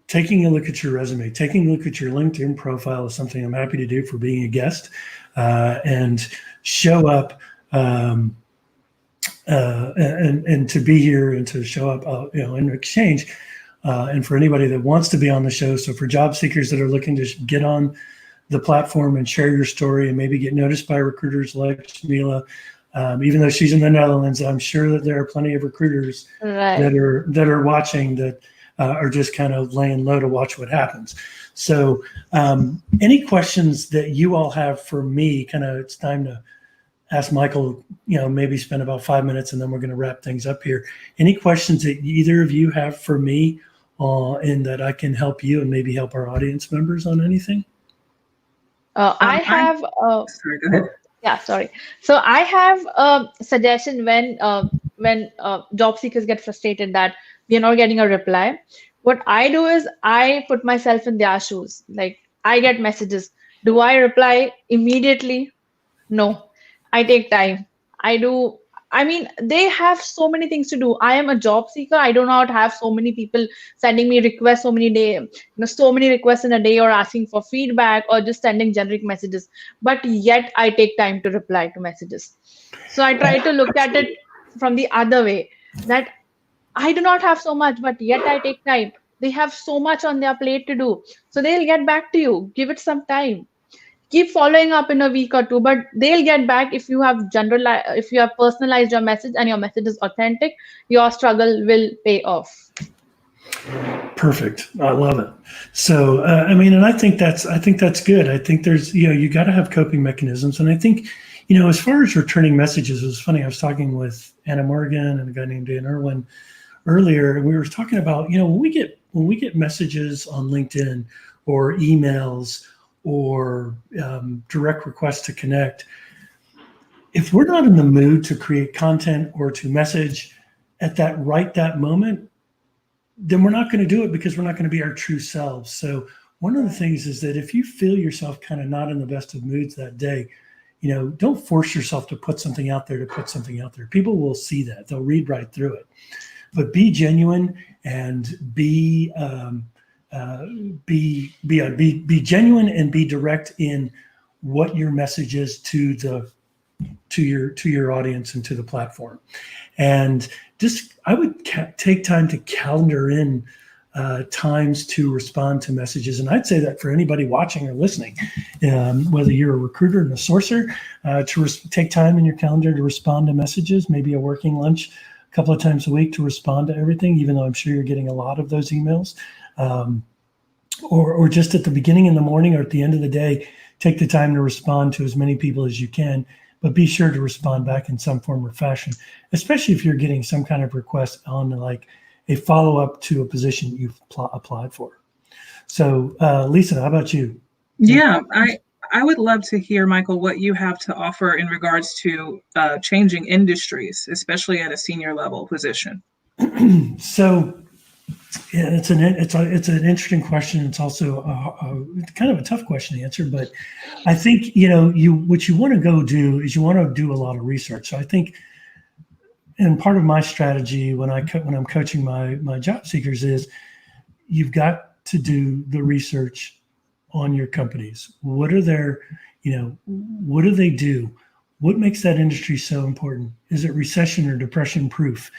taking a look at your resume, taking a look at your LinkedIn profile is something I'm happy to do for being a guest, and show up and to be here and to show up, in exchange. And for anybody that wants to be on the show, so for job seekers that are looking to get on the platform and share your story and maybe get noticed by recruiters like Shamila, even though she's in the Netherlands, I'm sure that there are plenty of recruiters that are watching that are just kind of laying low to watch what happens. So any questions that you all have for me, it's time to ask Michael, maybe spend about 5 minutes and then we're going to wrap things up here. Any questions that either of you have for me and that I can help you and maybe help our audience members on anything? I have. Sorry, go ahead. Yeah, sorry. So I have a suggestion when job seekers get frustrated that we are not getting a reply. What I do is I put myself in their shoes. Like, I get messages. Do I reply immediately? No. I take time. They have so many things to do. I am a job seeker. I do not have so many people sending me requests so many requests in a day, or asking for feedback, or just sending generic messages. But yet I take time to reply to messages. So I try to look at it from the other way, that I do not have so much, but yet I take time. They have so much on their plate to do. So they'll get back to you. Give it some time. Keep following up in a week or two, but they'll get back if you have personalized your message and your message is authentic. Your struggle will pay off. Perfect. I love it. So, and I think that's good. I think there's, you got to have coping mechanisms. And I think, as far as returning messages, it was funny. I was talking with Anna Morgan and a guy named Dan Irwin earlier, and we were talking about, when we get messages on LinkedIn or emails or direct requests to connect, if we're not in the mood to create content or to message at that moment, then we're not going to do it, because we're not going to be our true selves. So one of the things is that if you feel yourself kind of not in the best of moods that day, don't force yourself to put something out there. People will see that. They'll read right through it. But be genuine and be genuine and be direct in what your message is to your audience and to the platform. And I would take time to calendar in times to respond to messages. And I'd say that for anybody watching or listening, whether you're a recruiter and a sourcer, to take time in your calendar to respond to messages, maybe a working lunch couple of times a week to respond to everything, even though I'm sure you're getting a lot of those emails. Or just at the beginning in the morning or at the end of the day, take the time to respond to as many people as you can, but be sure to respond back in some form or fashion, especially if you're getting some kind of request on like a follow-up to a position you've applied for. So Lisa, how about you? Yeah, I would love to hear, Michael, what you have to offer in regards to changing industries, especially at a senior level position. So yeah, it's an interesting question. It's also kind of a tough question to answer, but I think what you want to go do is you want to do a lot of research. So I think, and part of my strategy when I'm coaching my job seekers is you've got to do the research on your companies. What are their, what do they do? What makes that industry so important? Is it recession or depression proof?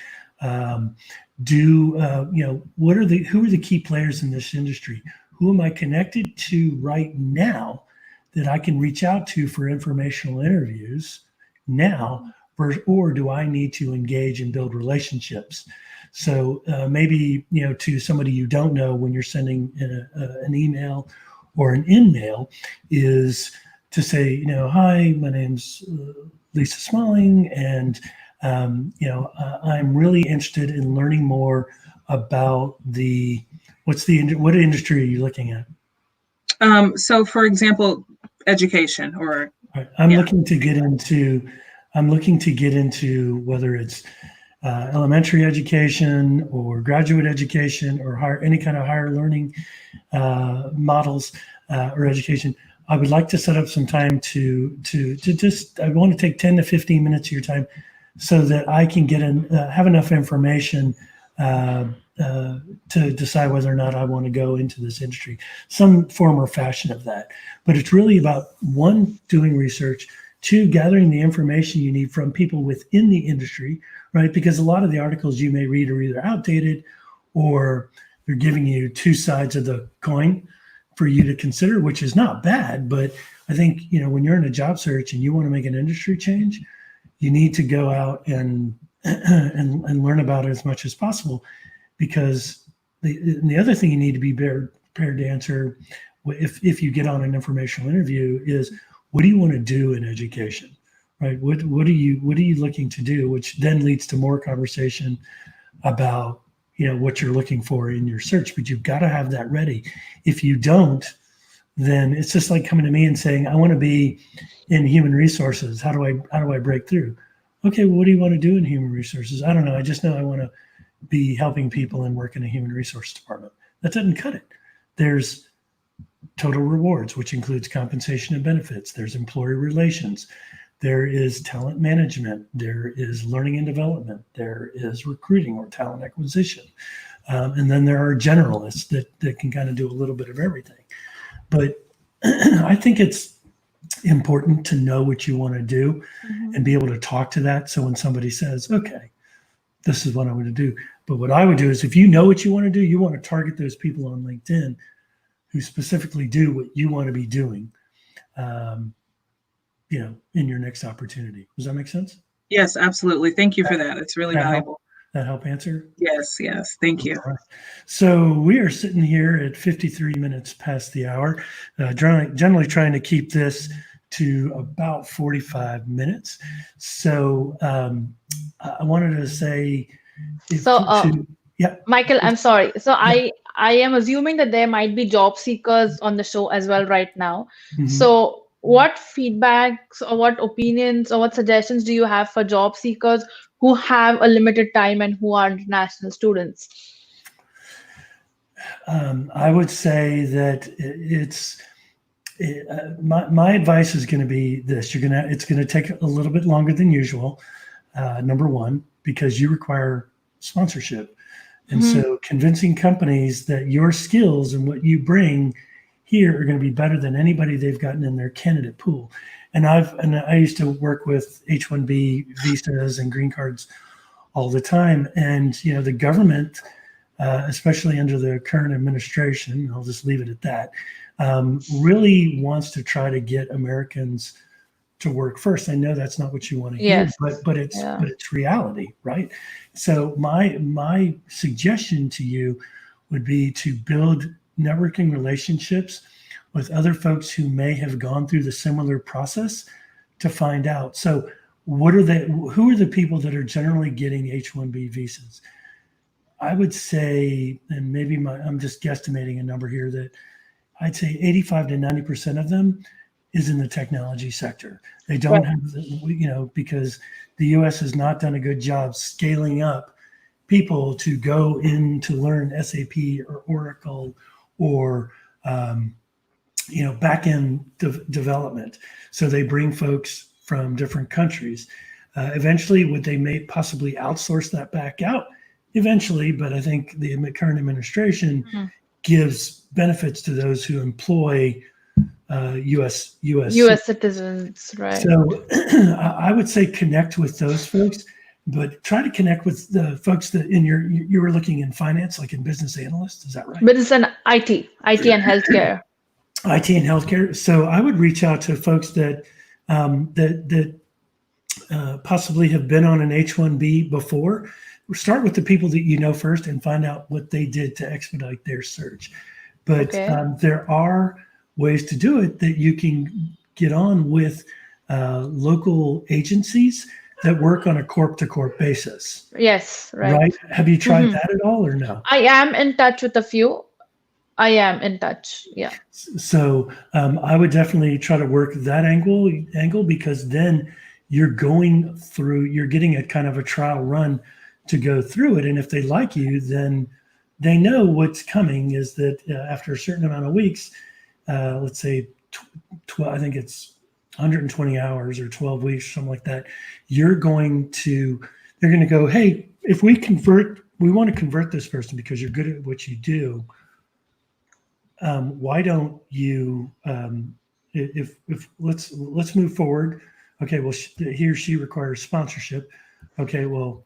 Who are the key players in this industry? Who am I connected to right now that I can reach out to for informational interviews now, or do I need to engage and build relationships? So maybe, to somebody you don't know when you're sending an email or an in-mail is to say, hi, my name's Lisa Smalling, and I'm really interested in learning more about what industry are you looking at? So for example, education or. Right. I'm looking to get into whether it's elementary education or graduate education or any kind of higher learning models or education. I would like to set up some time to just, I want to take 10 to 15 minutes of your time so that I can have enough information to decide whether or not I want to go into this industry, some form or fashion of that. But it's really about, one, doing research, two, gathering the information you need from people within the industry, right? Because a lot of the articles you may read are either outdated or they're giving you two sides of the coin for you to consider, which is not bad. But I think, when you're in a job search and you want to make an industry change, you need to go out and learn about it as much as possible, because the other thing you need to be prepared to answer if you get on an informational interview is, what do you want to do in education, right? What are you looking to do, which then leads to more conversation about what you're looking for in your search. But you've got to have that ready. If you don't, then it's just like coming to me and saying, I want to be in human resources. How do I break through? Okay, well, what do you want to do in human resources? I don't know. I just know I want to be helping people and work in a human resource department. That doesn't cut it. There's total rewards, which includes compensation and benefits. There's employee relations. There is talent management. There is learning and development. There is recruiting or talent acquisition. And then there are generalists that can kind of do a little bit of everything. But I think it's important to know what you want to do and be able to talk to that. So when somebody says, okay, this is what I want to do. But what I would do is, if you know what you want to do, you want to target those people on LinkedIn who specifically do what you want to be doing, in your next opportunity. Does that make sense? Yes, absolutely. Thank you for that. It's really valuable. That help answer? Yes. Thank you. Right. So we are sitting here at 53 minutes past the hour, generally trying to keep this to about 45 minutes. So I wanted to say, Michael, I'm sorry. So I am assuming that there might be job seekers on the show as well right now. Mm-hmm. So what feedbacks or what opinions or what suggestions do you have for job seekers who have a limited time and who are international students? I would say that my advice is going to be this: it's going to take a little bit longer than usual. Number one, because you require sponsorship, and so convincing companies that your skills and what you bring here are going to be better than anybody they've gotten in their candidate pool. And I used to work with H-1B visas and green cards all the time. And, the government, especially under the current administration, I'll just leave it at that, really wants to try to get Americans to work first. I know that's not what you want to hear, Yes. but it's Yeah. but it's reality, right? So my suggestion to you would be to build networking relationships with other folks who may have gone through the similar process to find out. So who are the people that are generally getting H-1B visas? I would say, and maybe I'm just guesstimating a number here, that I'd say 85 to 90% of them is in the technology sector. They don't Right. have, because the U.S. has not done a good job scaling up people to go in to learn SAP or Oracle or, back-end development. So they bring folks from different countries. Eventually, would they may possibly outsource that back out? Eventually, but I think the current administration Mhm. gives benefits to those who employ U.S. U.S. citizens, right? So I would say connect with those folks, but try to connect with the folks that you were looking in finance, like in business analyst. Is that right? But it's an IT and healthcare. IT and healthcare. So I would reach out to folks that possibly have been on an H-1B before. Start with the people that you know first and find out what they did to expedite their search. But Okay. there are ways to do it that you can get on with local agencies that work on a corp-to-corp basis. Yes, right. Right? Have you tried Mhm. that at all or no? I am in touch with a few. I am in touch. Yeah. So I would definitely try to work that angle because then you're getting a kind of a trial run to go through it. And if they like you, then they know what's coming is that after a certain amount of weeks, let's say, I think it's 120 hours or 12 weeks, something like that, they're going to go, hey, if we want to convert this person because you're good at what you do. Why don't you, if let's move forward. Okay, well, he or she requires sponsorship. Okay, well,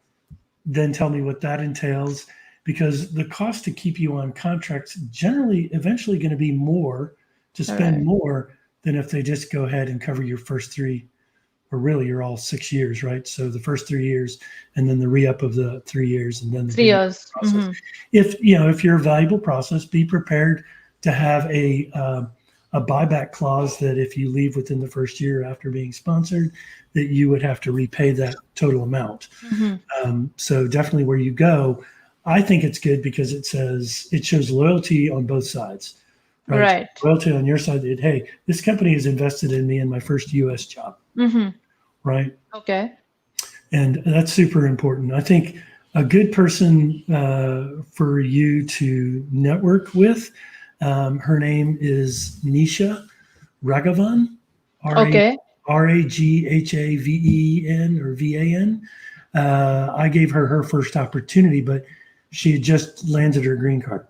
then tell me what that entails, because the cost to keep you on contracts eventually going to be more to spend Right. more than if they just go ahead and cover your first 3, or really you're all 6 years, right? So the first 3 years and then the re-up of the 3 years and then the 3 years. process. Mhm. If you're a valuable process, be prepared to have a buyback clause that if you leave within the first year after being sponsored, that you would have to repay that total amount. Mhm. So definitely where you go, I think it's good because it shows loyalty on both sides, right? Right. Loyalty on your side that, hey, this company has invested in me in my first U.S. job, Mhm. right? Okay. And that's super important. I think a good person for you to network with, her name is Nisha Raghavan, Okay. Raghaven or VAN. I gave her first opportunity, but she had just landed her green card.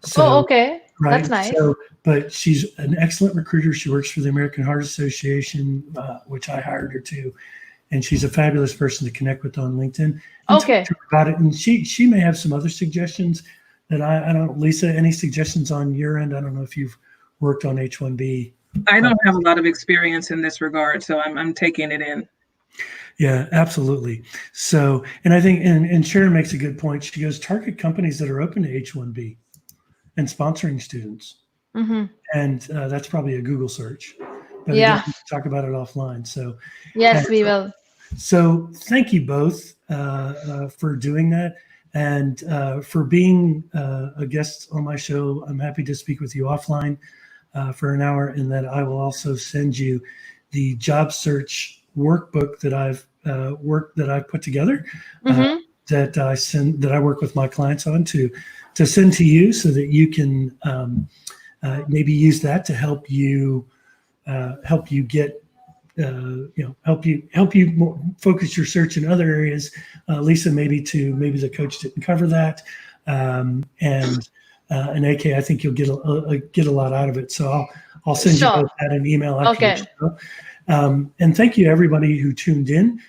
So, Oh, okay. right. That's nice. So, but she's an excellent recruiter. She works for the American Heart Association, which I hired her to. And she's a fabulous person to connect with on LinkedIn. And Okay. talk to her about it. And she may have some other suggestions that I don't. Lisa, any suggestions on your end? I don't know if you've worked on H-1B. I don't have a lot of experience in this regard, so I'm taking it in. Yeah, absolutely. So, and I think, and Sharon makes a good point. She goes, target companies that are open to H-1B and sponsoring students. Mhm. And that's probably a Google search. But Yeah. again, we can talk about it offline. So, Yes, we will. So thank you both for doing that and for being a guest on my show. I'm happy to speak with you offline for an hour, and that I will also send you the job search workbook that I've put together Mhm. that I work with my clients on to send to you so that you can maybe use that to help you get help you more focus your search in other areas. Lisa, maybe the coach didn't cover that, and AK, I think you'll get a lot out of it. So I'll send you Sure. both that an email after Okay. the show. And thank you everybody who tuned in.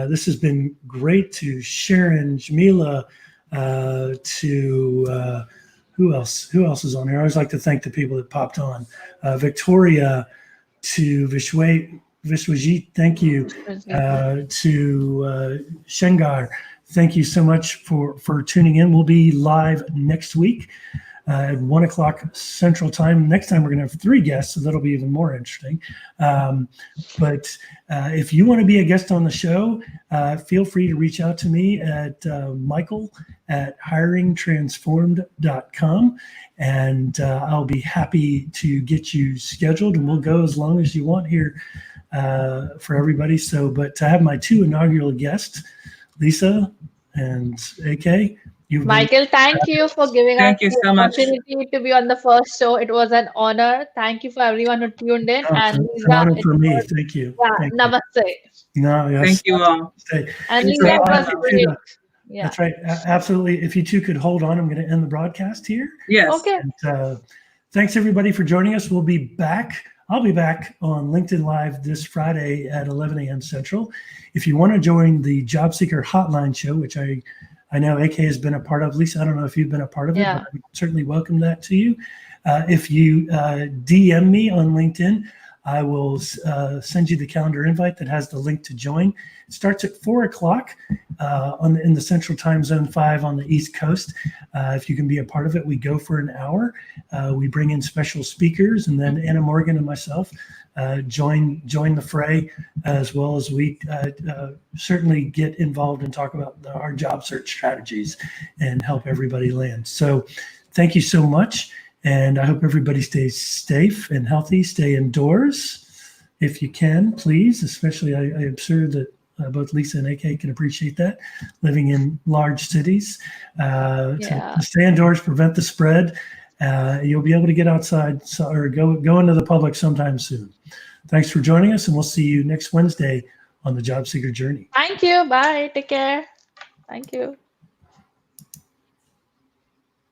This has been great. To Sharon, Jamila, to who else is on here? I always like to thank the people that popped on. Victoria, to Vishwajit, thank you. To Shengar, thank you so much for tuning in. We'll be live next week at 1 o'clock Central Time. Next time, we're going to have 3 guests, so that'll be even more interesting. But if you want to be a guest on the show, feel free to reach out to me at michael@hiringtransformed.com, and I'll be happy to get you scheduled, and we'll go as long as you want here for everybody. So, but to have my 2 inaugural guests, Lisa and AK, Michael, thank you for giving us Thank you the so much. opportunity to be on the first show. It was an honor. Thank you for everyone who tuned in. And it's an honor Lisa, for me. Thank you. yeah, Thank you. namaste. No, yes. Thank you all. And It's Lisa, an it was honor great. to- Yeah. That's right. Absolutely. If you 2 could hold on, I'm going to end the broadcast here. Yes. Okay. And thanks everybody for joining us. We'll be back. I'll be back on LinkedIn Live this Friday at 11 a.m. Central. If you want to join the Job Seeker Hotline show, which I know AK has been a part of. Lisa, I don't know if you've been a part of it, Yeah. but I would certainly welcome that to you. If you DM me on LinkedIn, I will send you the calendar invite that has the link to join. It starts at 4 o'clock in the Central Time Zone, 5 on the East Coast. If you can be a part of it, we go for an hour. We bring in special speakers, and then Anna Morgan and myself join the fray, as well as we certainly get involved and talk about our job search strategies and help everybody land. So thank you so much. And I hope everybody stays safe and healthy. Stay indoors if you can, please. Especially, I am sure that both Lisa and AK can appreciate that, living in large cities. To stay indoors, prevent the spread. You'll be able to get outside or go into the public sometime soon. Thanks for joining us, and we'll see you next Wednesday on the Job Seeker Journey. Thank you. Bye. Take care. Thank you.